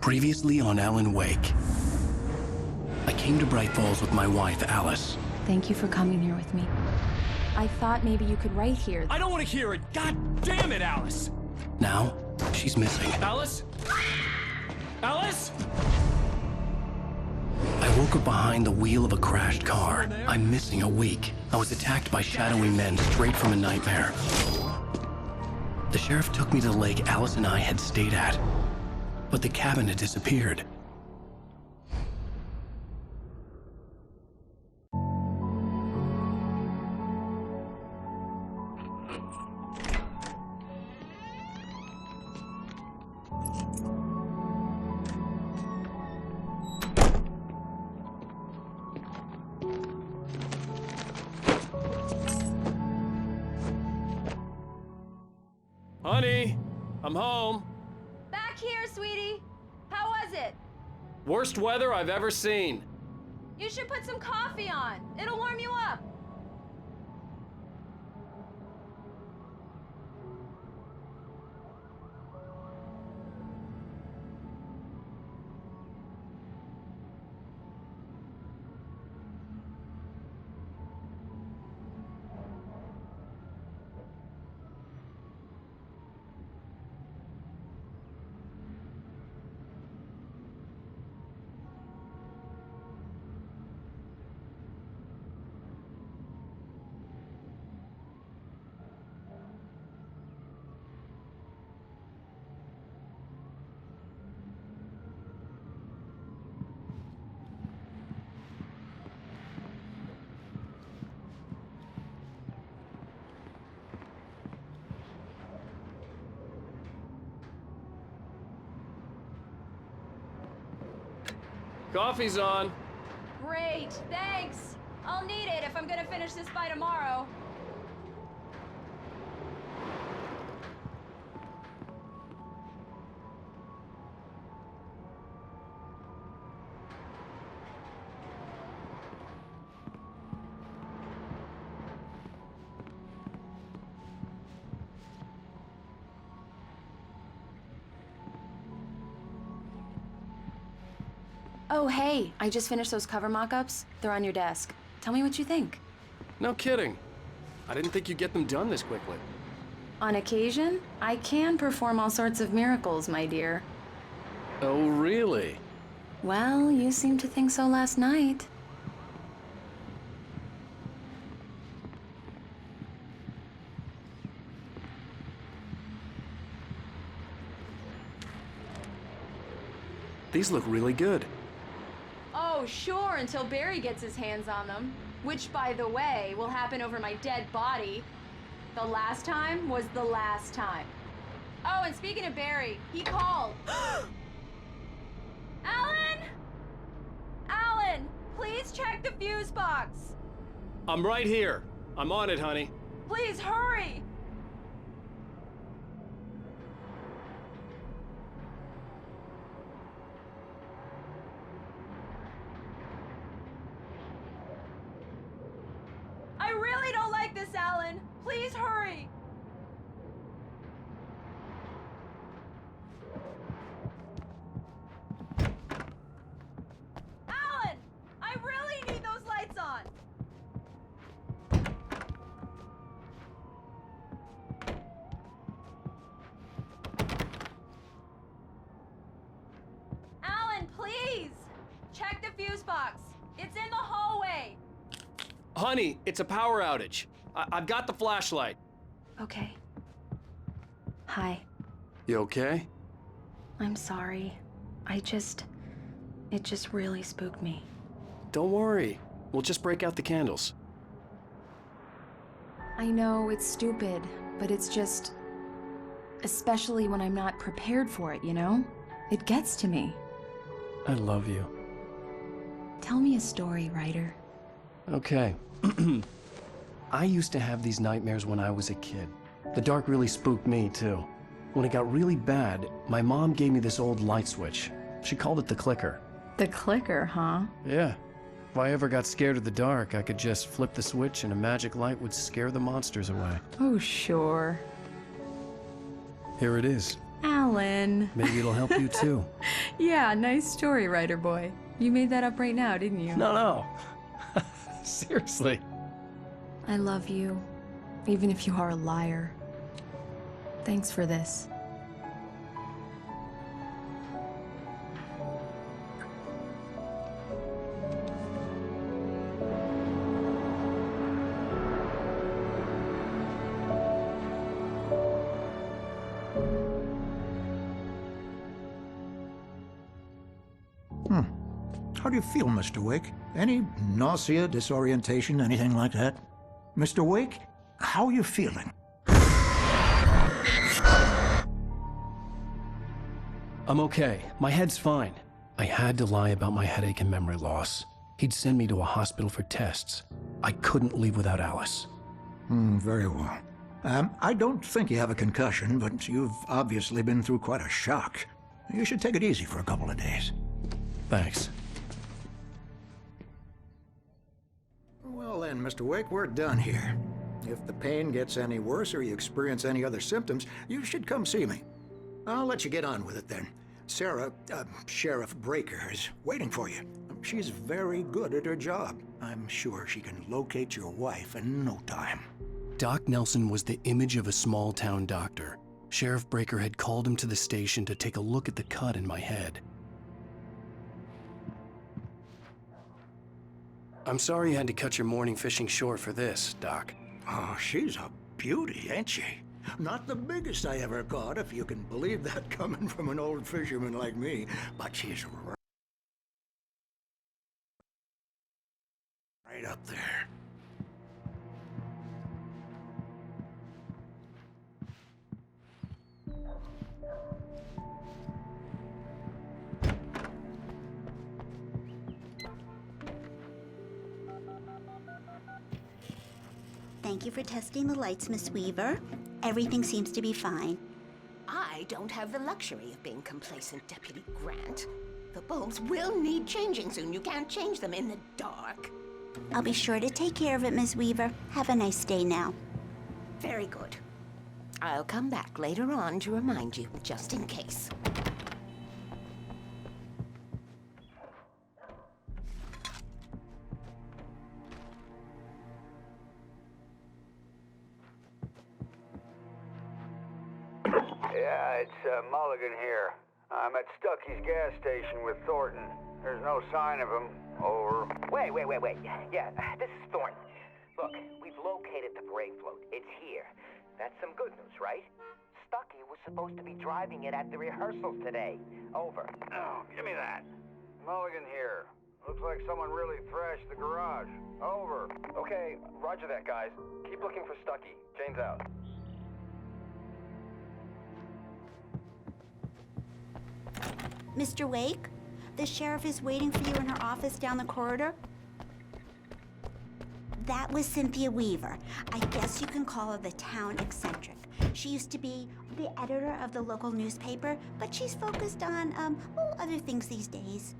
Previously on Alan Wake. I came to Bright Falls with my wife, Alice. Thank you for coming here with me. I thought maybe you could write here. I don't want to hear it! God damn it, Alice! Now, she's missing. Alice? Alice? I woke up behind the wheel of a crashed car. I'm missing a week. I was attacked by shadowy men straight from a nightmare. The sheriff took me to the lake Alice and I had stayed at, but the cabin had disappeared. Honey, I'm home. Back here, sweetie. How was it? Worst weather I've ever seen. You should put some coffee on. It'll warm you up. Coffee's on. Great, thanks. I'll need it if I'm gonna finish this by tomorrow. Oh, hey, I just finished those cover mock-ups. They're on your desk. Tell me what you think. No kidding. I didn't think you'd get them done this quickly. On occasion, I can perform all sorts of miracles, my dear. Oh, really? Well, you seemed to think so last night. These look really good. Oh, sure, until Barry gets his hands on them. Which, by the way, will happen over my dead body. The last time was the last time. Oh, and speaking of Barry, he called. Alan! Alan, please check the fuse box. I'm right here. I'm on it, honey. Please hurry. I really don't like this, Alan. Please hurry. Alan! I really need those lights on. Alan, please! Check the fuse box. It's in the hallway. Honey, it's a power outage. I've got the flashlight. Okay. Hi. You okay? I'm sorry. It just really spooked me. Don't worry. We'll just break out the candles. I know it's stupid, but it's just... Especially when I'm not prepared for it, you know? It gets to me. I love you. Tell me a story, writer. Okay. I used to have these nightmares when I was a kid. The dark really spooked me, too. When it got really bad, my mom gave me this old light switch. She called it the clicker. The clicker, huh? Yeah. If I ever got scared of the dark, I could just flip the switch and a magic light would scare the monsters away. Oh, sure. Here it is. Alan. Alan. Maybe it'll help you too. Yeah, nice story, writer boy. You made that up right now, didn't you? No. Seriously. I love you, even if you are a liar. Thanks for this. How do you feel, Mr. Wake? Any nausea, disorientation, anything like that? Mr. Wake, how are you feeling? I'm okay. My head's fine. I had to lie about my headache and memory loss. He'd send me to a hospital for tests. I couldn't leave without Alice. Very well. I don't think you have a concussion, but you've obviously been through quite a shock. You should take it easy for a couple of days. Thanks. Well then, Mr. Wake, we're done here. If the pain gets any worse or you experience any other symptoms, you should come see me. I'll let you get on with it then. Sarah, Sheriff Breaker, is waiting for you. She's very good at her job. I'm sure she can locate your wife in no time. Doc Nelson was the image of a small-town doctor. Sheriff Breaker had called him to the station to take a look at the cut in my head. I'm sorry you had to cut your morning fishing short for this, Doc. Oh, she's a beauty, ain't she? Not the biggest I ever caught, if you can believe that coming from an old fisherman like me, but she's right up there. Thank you for testing the lights, Miss Weaver. Everything seems to be fine. I don't have the luxury of being complacent, Deputy Grant. The bulbs will need changing soon. You can't change them in the dark. I'll be sure to take care of it, Miss Weaver. Have a nice day now. Very good. I'll come back later on to remind you, just in case. Yeah, it's Mulligan here. I'm at Stucky's gas station with Thornton. There's no sign of him. Over. Wait. Yeah, this is Thornton. Look, we've located the brake float. It's here. That's some good news, right? Stucky was supposed to be driving it at the rehearsals today. Over. Oh, give me that. Mulligan here. Looks like someone really thrashed the garage. Over. Okay, roger that, guys. Keep looking for Stucky. Jane's out. Mr. Wake, the sheriff is waiting for you in her office down the corridor. That was Cynthia Weaver. I guess you can call her the town eccentric. She used to be the editor of the local newspaper, but she's focused on, other things these days.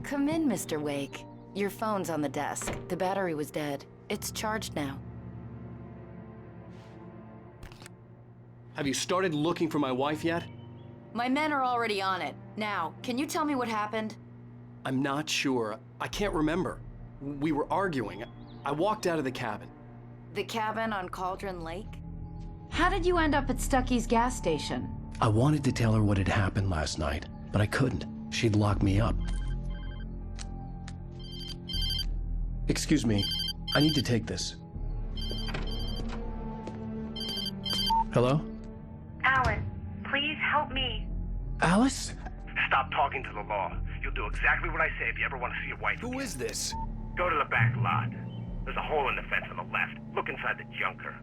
Come in, Mr. Wake. Your phone's on the desk. The battery was dead. It's charged now. Have you started looking for my wife yet? My men are already on it. Now, can you tell me what happened? I'm not sure. I can't remember. We were arguing. I walked out of the cabin. The cabin on Cauldron Lake? How did you end up at Stucky's gas station? I wanted to tell her what had happened last night, but I couldn't. She'd lock me up. Excuse me, I need to take this. Hello? Alan, please help me. Alice? Stop talking to the law. You'll do exactly what I say if you ever want to see your wife Who again. is this? Go to the back lot. There's a hole in the fence on the left. Look inside the junker.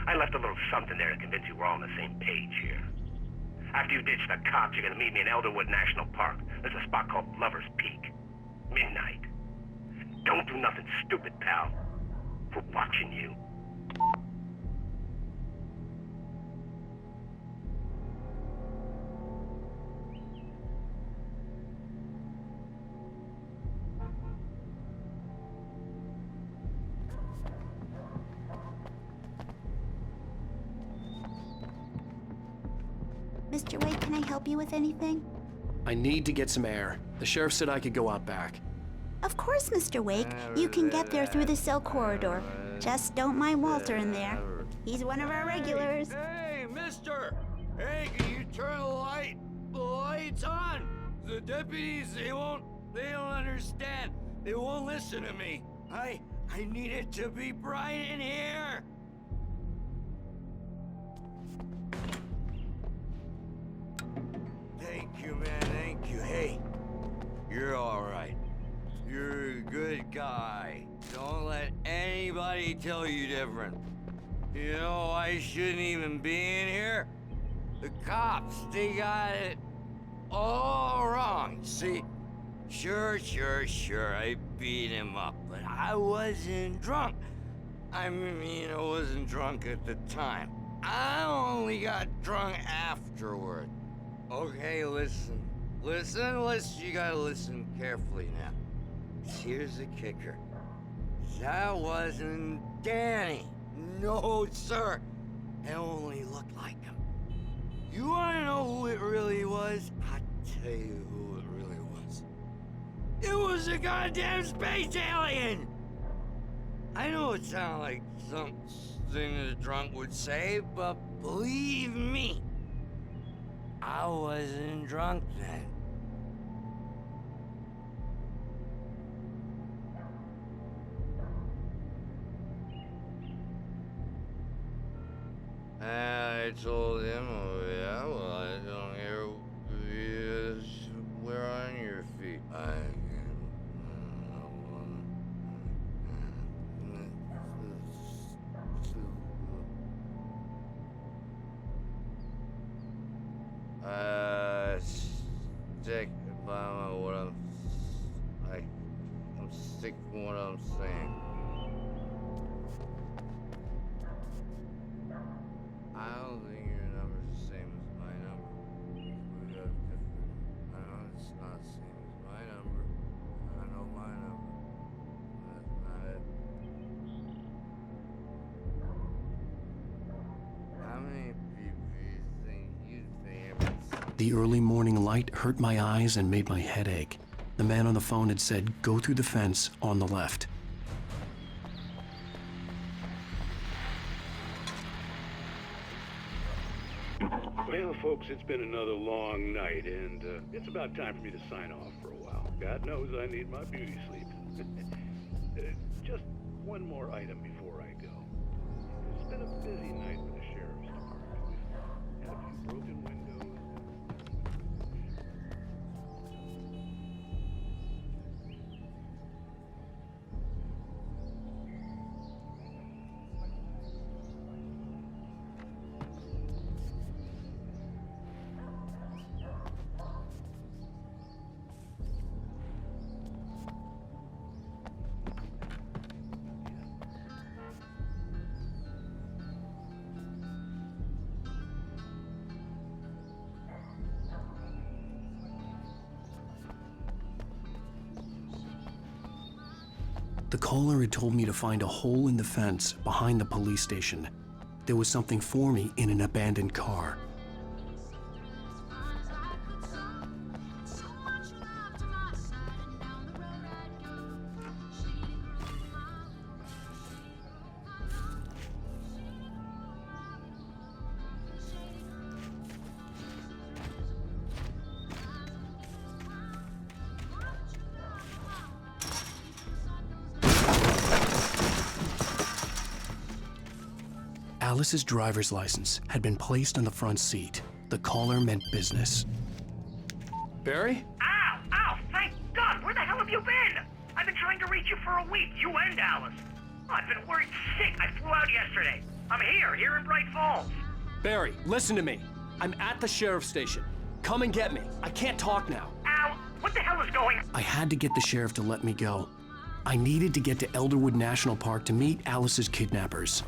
I left a little something there to convince you we're all on the same page here. After you ditch the cops, you're gonna meet me in Elderwood National Park. There's a spot called Lover's Peak. Midnight. Don't do nothing stupid, pal. We're watching you. Mr. Wade, can I help you with anything? I need to get some air. The sheriff said I could go out back. Of course, Mr. Wake. You can get there through the cell corridor. Just don't mind Walter in there. He's one of our regulars. Hey, mister! Hey, can you turn the lights on? The deputies, they don't understand. They won't listen to me. I need it to be bright in here. Thank you, man, thank you. Hey, you're all right. You're a good guy. Don't let anybody tell you different. You know, I shouldn't even be in here. The cops, they got it all wrong. See, sure, I beat him up, but I wasn't drunk. I mean, I wasn't drunk at the time. I only got drunk afterward. Okay, listen, you gotta listen carefully now. Here's the kicker. That wasn't Danny. No, sir. It only looked like him. You wanna know who it really was? I'll tell you who it really was. It was a goddamn space alien! I know it sounded like something a drunk would say, but believe me, I wasn't drunk then. I told him, oh yeah, well, I don't hear you. Where on your feet? Stick by what I'm sticking what I'm saying. I don't think your number's the same as my number. We got different. I know it's not the same as my number. I know my number. That's not it. How many people do you think ever The early morning light hurt my eyes and made my head ache. The man on the phone had said, go through the fence on the left. Well, folks, it's been another long night, and it's about time for me to sign off for a while. God knows I need my beauty sleep. Just one more item before I go. It's been a busy night for the sheriff's department. We've had a few broken windows. The caller had told me to find a hole in the fence behind the police station. There was something for me in an abandoned car. Alice's driver's license had been placed on the front seat. The caller meant business. Barry? Ow! Ow! Thank God! Where the hell have you been? I've been trying to reach you for a week, you and Alice. Oh, I've been worried sick. I flew out yesterday. I'm here in Bright Falls. Barry, listen to me. I'm at the sheriff's station. Come and get me. I can't talk now. Ow! What the hell is going on? I had to get the sheriff to let me go. I needed to get to Elderwood National Park to meet Alice's kidnappers.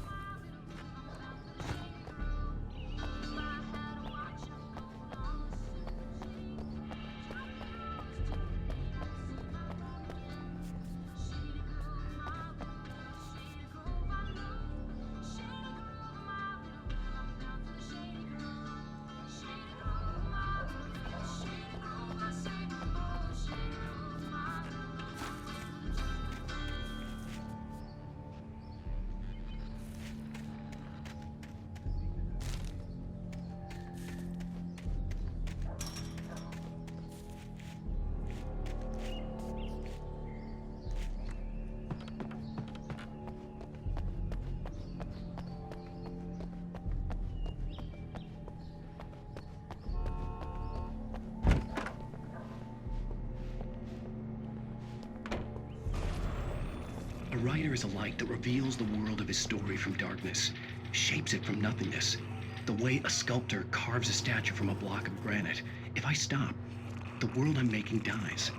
creator is a light that reveals the world of his story from darkness, shapes it from nothingness. The way a sculptor carves a statue from a block of granite. If I stop, the world I'm making dies.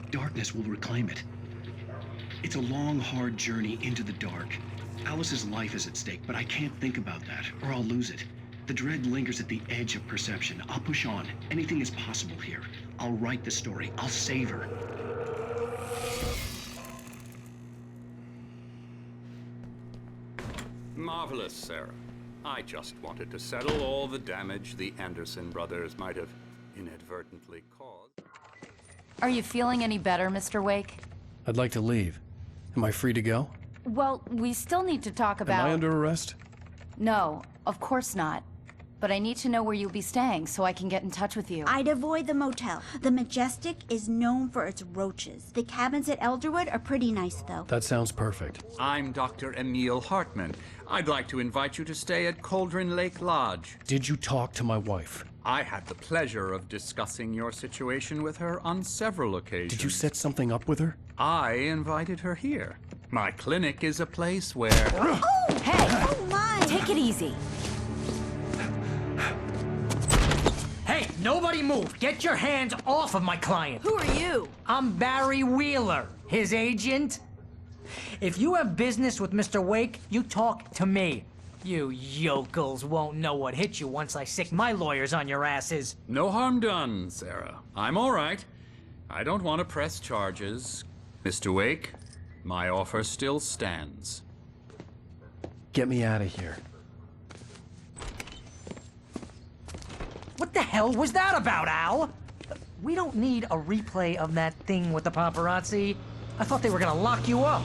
Darkness will reclaim it. It's a long, hard journey into the dark. Alice's life is at stake, but I can't think about that, or I'll lose it. The dread lingers at the edge of perception. I'll push on. Anything is possible here. I'll write the story. I'll save her. Marvelous, Sarah. I just wanted to settle all the damage the Anderson brothers might have inadvertently caused. Are you feeling any better, Mr. Wake? I'd like to leave. Am I free to go? Well, we still need to talk about... Am I under arrest? No, of course not. But I need to know where you'll be staying so I can get in touch with you. I'd avoid the motel. The Majestic is known for its roaches. The cabins at Elderwood are pretty nice, though. That sounds perfect. I'm Dr. Emil Hartman. I'd like to invite you to stay at Cauldron Lake Lodge. Did you talk to my wife? I had the pleasure of discussing your situation with her on several occasions. Did you set something up with her? I invited her here. My clinic is a place where... Oh! Hey! Oh, my! Take it easy. Hey, nobody move! Get your hands off of my client! Who are you? I'm Barry Wheeler, his agent. If you have business with Mr. Wake, you talk to me. You yokels won't know what hit you once I sick my lawyers on your asses. No harm done, Sarah. I'm all right. I don't want to press charges. Mr. Wake, my offer still stands. Get me out of here. What the hell was that about, Al? We don't need a replay of that thing with the paparazzi. I thought they were gonna lock you up.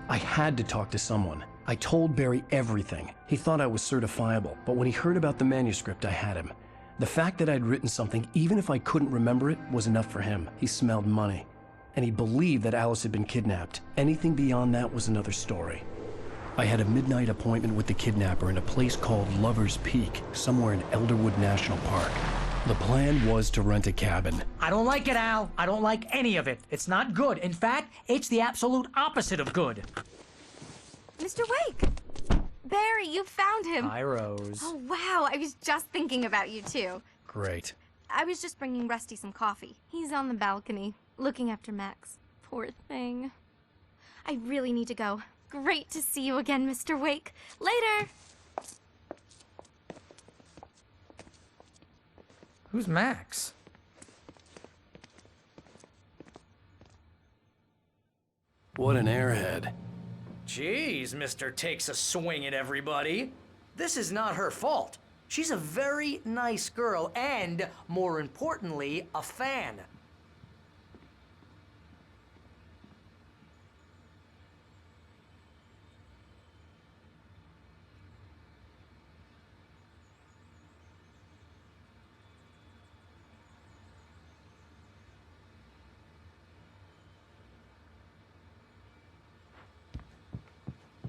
I had to talk to someone. I told Barry everything. He thought I was certifiable, but when he heard about the manuscript, I had him. The fact that I'd written something, even if I couldn't remember it, was enough for him. He smelled money. And he believed that Alice had been kidnapped. Anything beyond that was another story. I had a midnight appointment with the kidnapper in a place called Lover's Peak, somewhere in Elderwood National Park. The plan was to rent a cabin. I don't like it, Al. I don't like any of it. It's not good. In fact, it's the absolute opposite of good. Mr. Wake! Barry, you found him! Hi, Rose. Oh, wow. I was just thinking about you, too. Great. I was just bringing Rusty some coffee. He's on the balcony, looking after Max. Poor thing. I really need to go. Great to see you again, Mr. Wake. Later! Who's Max? What an airhead. Jeez, Mr. Takes a swing at everybody. This is not her fault. She's a very nice girl and, more importantly, a fan.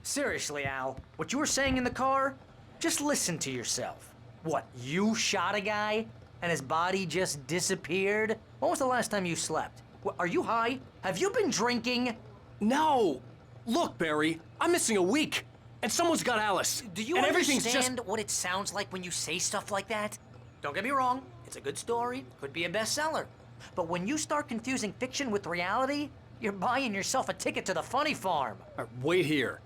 Seriously, Al, what you were saying in the car? Just listen to yourself. What, you shot a guy and his body just disappeared? When was the last time you slept? What, are you high? Have you been drinking? No! Look, Barry, I'm missing a week, and someone's got Alice. Do you and understand what it sounds like when you say stuff like that? Don't get me wrong, it's a good story, could be a bestseller. But when you start confusing fiction with reality, you're buying yourself a ticket to the funny farm. Wait here.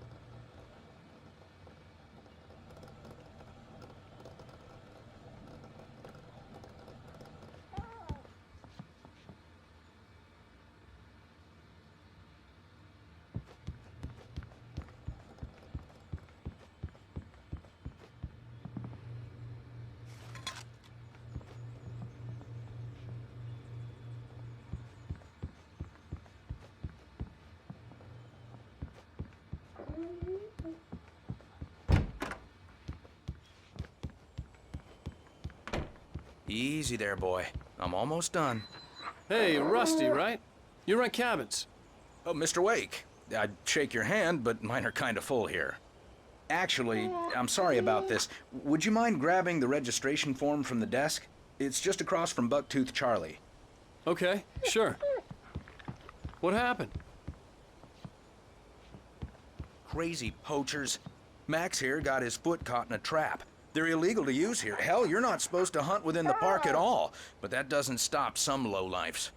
Easy there, boy. I'm almost done. Hey, Rusty, right? You rent cabins. Oh, Mr. Wake. I'd shake your hand, but mine are kind of full here. Actually, I'm sorry about this. Would you mind grabbing the registration form from the desk? It's just across from Bucktooth Charlie. Okay, sure. What happened? Crazy poachers. Max here got his foot caught in a trap. They're illegal to use here. Hell, you're not supposed to hunt within the park at all. But that doesn't stop some lowlifes.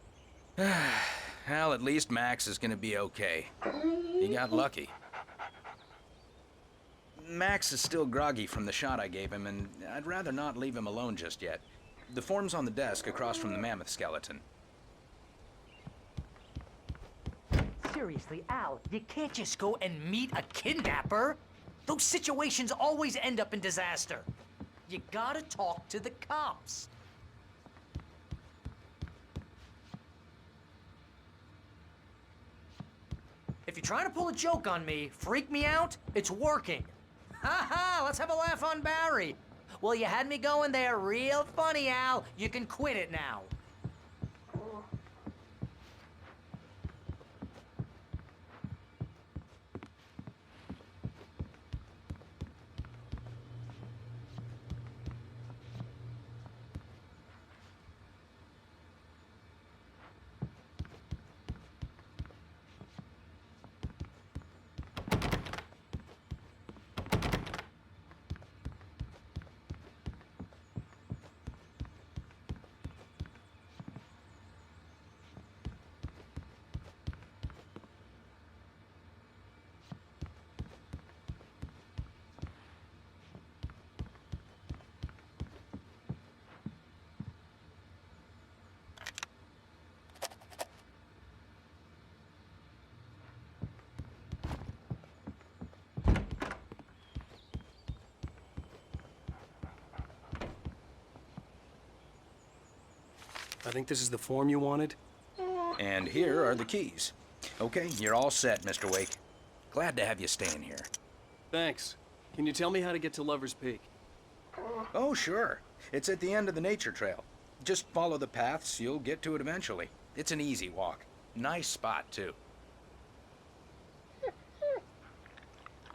Hell, at least Max is gonna be okay. He got lucky. Max is still groggy from the shot I gave him, and I'd rather not leave him alone just yet. The form's on the desk across from the mammoth skeleton. Seriously, Al, you can't just go and meet a kidnapper. Those situations always end up in disaster. You gotta talk to the cops. If you're trying to pull a joke on me, freak me out, it's working. Ha ha, let's have a laugh on Barry. Well, you had me going there real funny, Al. You can quit it now. I think this is the form you wanted. And here are the keys. Okay, you're all set, Mr. Wake. Glad to have you staying here. Thanks. Can you tell me how to get to Lover's Peak? Oh, sure. It's at the end of the nature trail. Just follow the paths, you'll get to it eventually. It's an easy walk. Nice spot, too.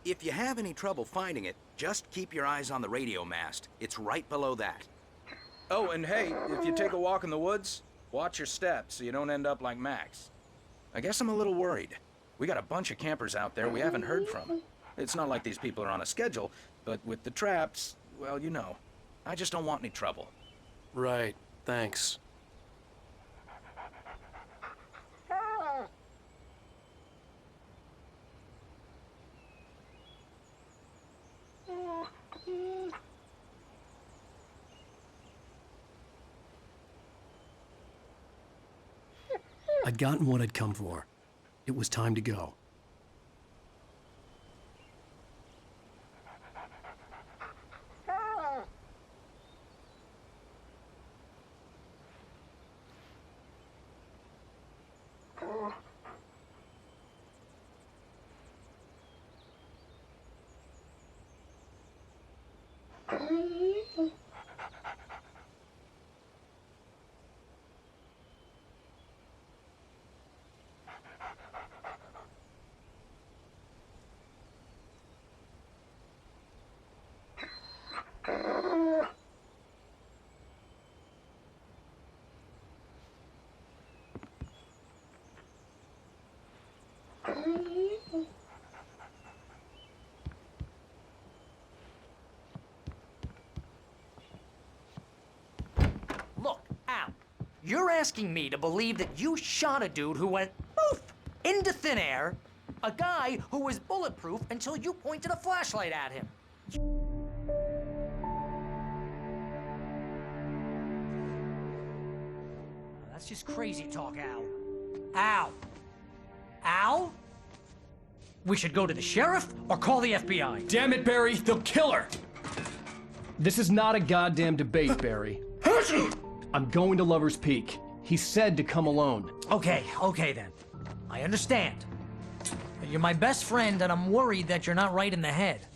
If you have any trouble finding it, just keep your eyes on the radio mast. It's right below that. Oh, and hey, if you take a walk in the woods, watch your steps so you don't end up like Max. I guess I'm a little worried. We got a bunch of campers out there we haven't heard from. It's not like these people are on a schedule, but with the traps, well, you know. I just don't want any trouble. Right, thanks. I'd gotten what I'd come for. It was time to go. Look, Al, you're asking me to believe that you shot a dude who went poof into thin air, a guy who was bulletproof until you pointed a flashlight at him. That's just crazy talk, Al. Al! Al? We should go to the sheriff or call the FBI. Damn it, Barry, they'll kill her! This is not a goddamn debate, Barry. I'm going to Lover's Peak. He said to come alone. Okay then. I understand. But you're my best friend, and I'm worried that you're not right in the head.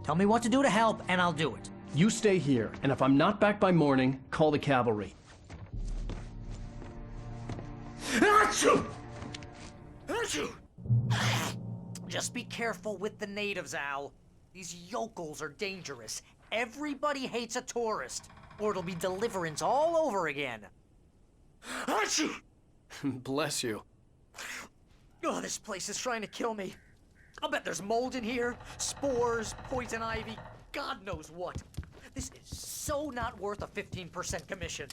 Tell me what to do to help, and I'll do it. You stay here, and if I'm not back by morning, call the cavalry. Achoo! Achoo! Just be careful with the natives, Al. These yokels are dangerous. Everybody hates a tourist, or it'll be Deliverance all over again. Achoo! Bless you. Oh, this place is trying to kill me. I'll bet there's mold in here, spores, poison ivy, God knows what. This is so not worth a 15% commission.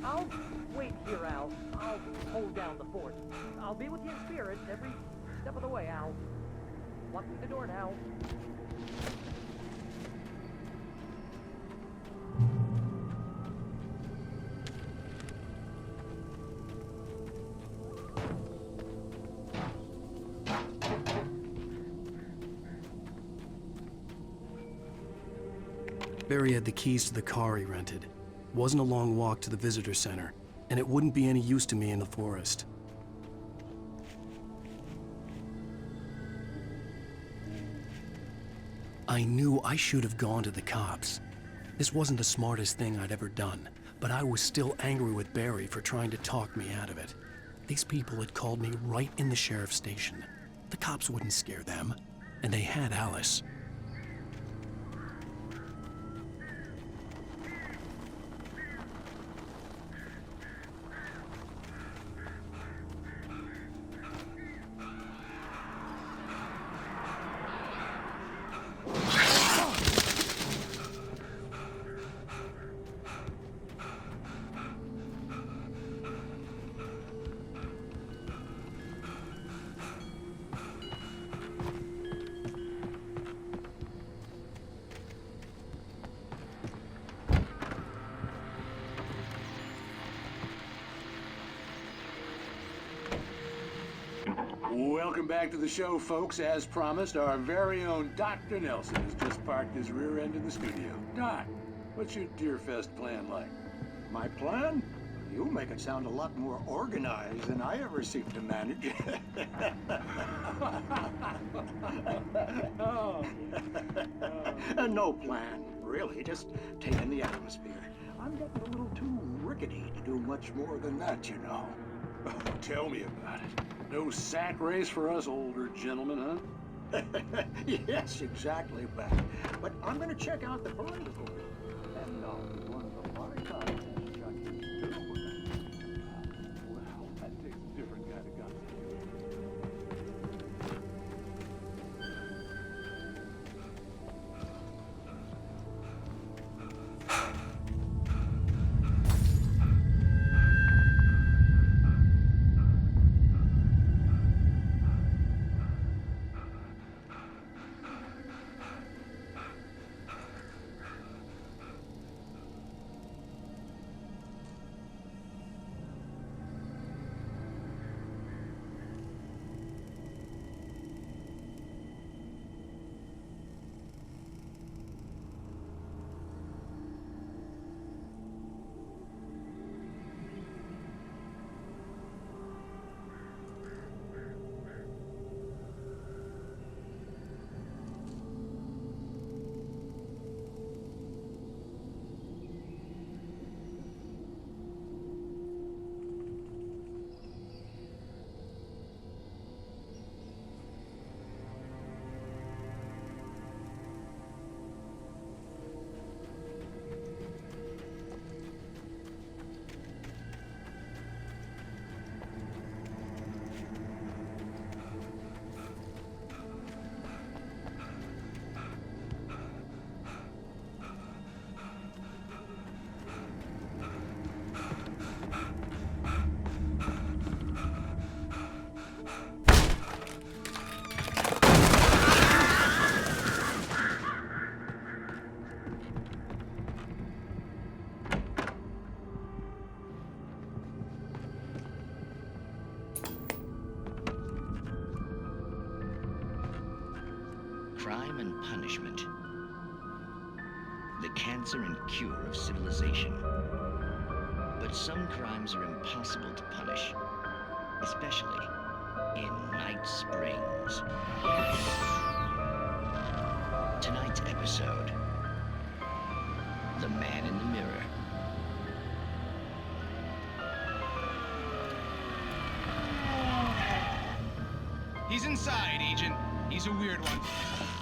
I'll wait here, Al. I'll hold down the fort. I'll be with you in spirit every step of the way, Al. Locking the door now. Barry had the keys to the car he rented. Wasn't a long walk to the visitor center, and it wouldn't be any use to me in the forest. I knew I should have gone to the cops. This wasn't the smartest thing I'd ever done, but I was still angry with Barry for trying to talk me out of it. These people had called me right in the sheriff's station. The cops wouldn't scare them, and they had Alice. Welcome back to the show, folks. As promised, our very own Dr. Nelson has just parked his rear end in the studio. Doc, what's your Deerfest plan like? My plan? You make it sound a lot more organized than I ever seem to manage. No plan, really. Just taking the atmosphere. I'm getting a little too rickety to do much more than that, you know. Oh, tell me about it. No sack race for us older gentlemen, huh? Yes, exactly, Beck. But I'm going to check out the parade for you. And one of the party contests judges, too. Well, that takes a different kind of guts to do crime and punishment. The cancer and cure of civilization. But some crimes are impossible to punish, especially in Night Springs. Tonight's episode, The Man in the Mirror. He's inside, Agent. He's a weird one.